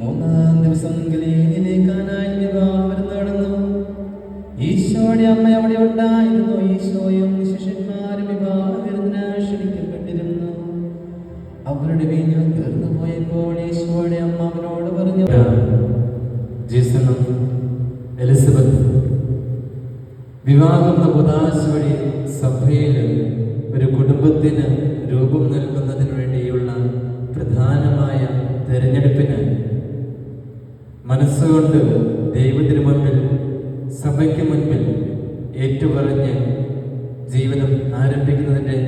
മൂന്നാം ദിവസം ഗലീലയിലേക്കാനായി വിവാഹം നടന്നു. ഈശോയുടെ അമ്മ അവിടെ ഉണ്ടായിരുന്നു. ഈശോയും ശിഷ്യന്മാരും വിവാഹത്തിന് ക്ഷണിക്കപ്പെട്ടിരുന്നു. അവരുടെ വീഞ്ഞ് തീർന്നു പോയപ്പോൾ ഈശോയുടെ അമ്മ അവനോട് പറഞ്ഞു, ജീസനും എലിസബത്ത് വിവാഹം കൂദാശ വഴി സഭയിൽ ഒരു കുടുംബത്തിന് രൂപം നൽകുന്നതിന് വേണ്ടിയുള്ള പ്രധാനമായ തെരഞ്ഞെടുപ്പിന് മനസ്സുകൊണ്ട് ദൈവത്തിന് മുൻപിൽ, സഭയ്ക്ക് മുൻപിൽ ഏറ്റുപറഞ്ഞ് ജീവിതം ആരംഭിക്കുന്നതിൻ്റെ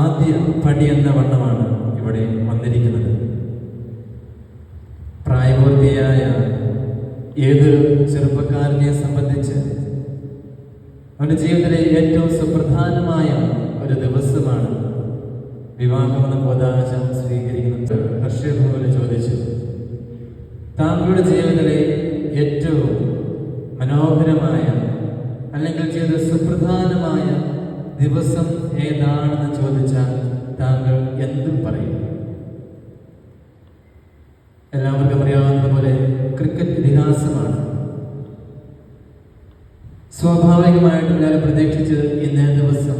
ആദ്യ പടി എന്ന വണ്ണമാണ് ഇവിടെ വന്നിരിക്കുന്നത്. പ്രായപൂർത്തിയായ ഏതൊരു ചെറുപ്പക്കാരനെ സംബന്ധിച്ച് അവൻ്റെ ജീവിതത്തിലെ ഏറ്റവും സുപ്രധാനമായ ഒരു ദിവസമാണ് വിവാഹമെന്ന കൂദാശ സ്വീകരിക്കുന്നത്. ഹർഷഭൂമിൽ ചോദിച്ചു, താങ്കളുടെ ജീവിതത്തിലെ ഏറ്റവും മനോഹരമായ അല്ലെങ്കിൽ ജീവിത സുപ്രധാനമായ ദിവസം ഏതാണെന്ന് ചോദിച്ചാൽ താങ്കൾ എന്തും പറയും? എല്ലാവർക്കും അറിയാവുന്നതുപോലെ ക്രിക്കറ്റ് ഇതിഹാസമാണ്. സ്വാഭാവികമായിട്ടും ഞാൻ പ്രതീക്ഷിച്ചത് ഇന്നേ ദിവസം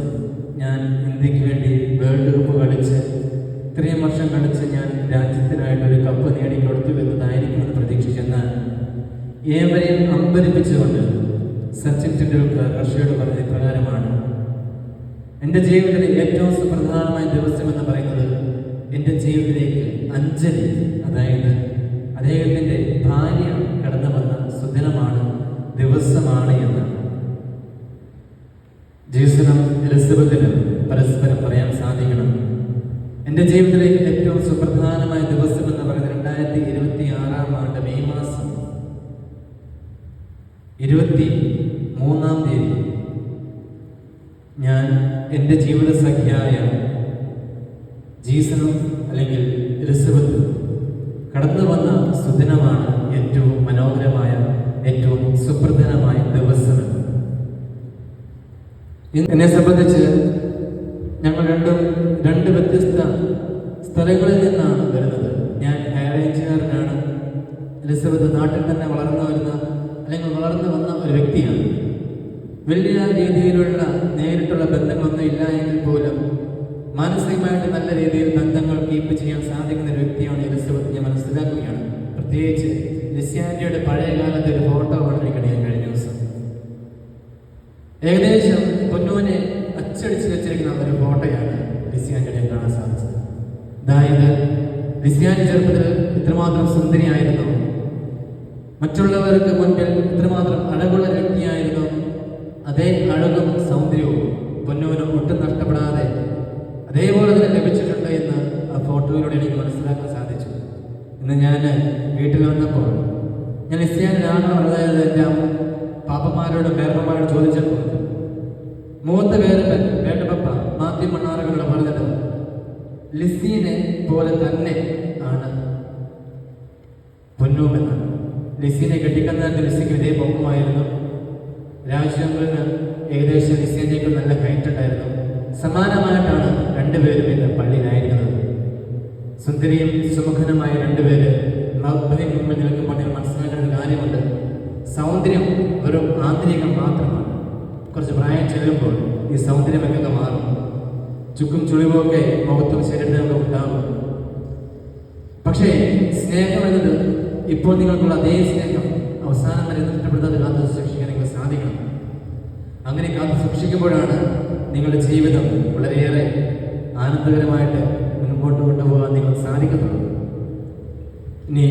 ഞാൻ ഇന്ത്യക്ക് വേണ്ടി വേൾഡ് കപ്പ് കളിച്ച് ഇത്രയും വർഷം കളിച്ച് ഞാൻ രാജ്യത്തിനായിട്ടൊരു കപ്പ് നേടിക്കൊടുത്തു എന്നതായിരിക്കുമെന്ന് പ്രതീക്ഷിച്ചെന്നാൽ ഏവരെയും അമ്പരിപ്പിച്ചുകൊണ്ട് സച്ചിൻ ടെണ്ടുൽക്കർ റഷ്യയോട് പറഞ്ഞ പ്രകാരമാണ്, എൻ്റെ ജീവിതത്തിലെ ഏറ്റവും സുപ്രധാനമായ ദിവസം എന്ന് പറയുന്നത് എൻ്റെ ജീവിതത്തിലേക്ക് അഞ്ജലി, അതായത് അദ്ദേഹത്തിൻ്റെ ഭാര്യ കടന്നു വന്ന സുദിനമാണ്, ദിവസമാണ് എന്ന്. ജീസനും എലിസബത്തിനും പരസ്പരം പറയാൻ സാധിക്കണം, എൻ്റെ ജീവിതത്തിലേക്ക് ഏറ്റവും സുപ്രധാനമായ ദിവസം എന്ന് പറയുന്നത് 2026 മെയ് മാസം 23-ാം തീയതി ഞാൻ എൻ്റെ ജീവിത സഖിയായ ജീസനും അല്ലെങ്കിൽ എലിസബത്ത് കടന്നു വന്ന സുദിനമാണ് ഏറ്റവും മനോഹരമായ, ഏറ്റവും സുപ്രധാനമായ ദിവസം. എന്നെ സംബന്ധിച്ച് ഞങ്ങൾ രണ്ട് വ്യത്യസ്ത സ്ഥലങ്ങളിൽ നിന്നാണ് വരുന്നത്. ഞാൻ ഹൈറേഞ്ചുകാരനാണ്. എലിസബത്ത് നാട്ടിൽ തന്നെ വളർന്നു വന്ന ഒരു വ്യക്തിയാണ്. വലിയ രീതിയിലുള്ള നേരിട്ടുള്ള ബന്ധങ്ങളൊന്നും ഇല്ല എങ്കിൽ പോലും മാനസികമായിട്ട് നല്ല രീതിയിൽ ബന്ധങ്ങൾ കീപ്പ് ചെയ്യാൻ സാധിക്കുന്ന ഒരു വ്യക്തിയാണ് എലിസബത്ത്. ഞാൻ മനസ്സിലാക്കുകയാണ്. പ്രത്യേകിച്ച് ലിസ്യാൻഡിയുടെ പഴയ കാലത്തെ ഒരു ഫോട്ടോ കണ്ടിരിക്കണം ഞാൻ കഴിഞ്ഞ ദിവസം. ഏകദേശം പൊന്നൂനെ അച്ചടിച്ച് വെച്ചിരിക്കുന്ന ഒരു ഫോട്ടോയാണ് ലിസ്യാൻഡിയെ കാണാൻ സാധിച്ചത്. അതായത് ലിസ്യാൻഡി ചെറുപ്പത്തിൽ ഇത്രമാത്രം സുന്ദരിയായിരുന്നു, മറ്റുള്ളവർക്ക് മുൻപിൽ ഇത്രമാത്രം അഴകുള്ള വ്യക്തിയായിരുന്നു. അതേ അഴകും സൗന്ദര്യവും പൊന്നൂന് ഒട്ടും നഷ്ടപ്പെടാതെ അതേപോലെ തന്നെ ലഭിച്ചിട്ടുണ്ട് എന്ന് ആ ഫോട്ടോയിലൂടെ എനിക്ക് മനസ്സിലാക്കാൻ സാധിച്ചു. ഇന്ന് ഞാൻ വീട്ടിൽ വന്നപ്പോൾ ഞാൻ ലിസ്യാൻഡിനാണ് അതായത് എൻ്റെ പാപ്പന്മാരോടും പേരപ്പന്മാരോട് ചോദിച്ചപ്പോൾ മൂത്ത പേരപ്പൻ വേണ്ടപ്പ മാത്യു മണ്ണാറകളുടെ പറഞ്ഞത് ലിസീനെ പോലെ തന്നെ ആണ് പൊന്നൂമെന്നാണ്. ലിസീനെ കെട്ടിക്കുന്നതിന് ലിസിക്ക് ഇതേ പൊക്കമായിരുന്നു. രാജ്യങ്ങളിന് ഏകദേശം ലിസീനേക്ക് നല്ല കയറ്റുണ്ടായിരുന്നു. സമാനമായിട്ടാണ് രണ്ടുപേരും ഇന്ന് പള്ളിയിലായിരിക്കുന്നത്. സുന്ദരിയും സുമുഖനുമായ രണ്ടുപേര് മുമ്പിൽ നിൽക്കുമ്പോൾ നിങ്ങൾ മനസ്സിലാക്കേണ്ട കാര്യമുണ്ട്, സൗന്ദര്യം ഒരു ആന്തരികം മാത്രമാണ്. കുറച്ച് പ്രായം ചെല്ലുമ്പോൾ ഈ സൗന്ദര്യമൊക്കെ മാറും. ചുക്കും ചുളിവുമൊക്കെ മുഖത്തും ശരീരത്തിനൊക്കെ ഉണ്ടാകും. പക്ഷേ സ്നേഹം എന്നത് ഇപ്പോൾ നിങ്ങൾക്കുള്ള അതേ സ്നേഹം അവസാനം വരെ നഷ്ടപ്പെടുത്താതെ കാത്തു സൂക്ഷിക്കാൻ നിങ്ങൾക്ക് സാധിക്കണം. അങ്ങനെ കാത്തു സൂക്ഷിക്കുമ്പോഴാണ് നിങ്ങളുടെ ജീവിതം വളരെയേറെ ആനന്ദകരമായിട്ട് മുൻപോട്ട് കൊണ്ടുപോകാൻ നിങ്ങൾക്ക് സാധിക്കുന്നുള്ളൂ. ഇനി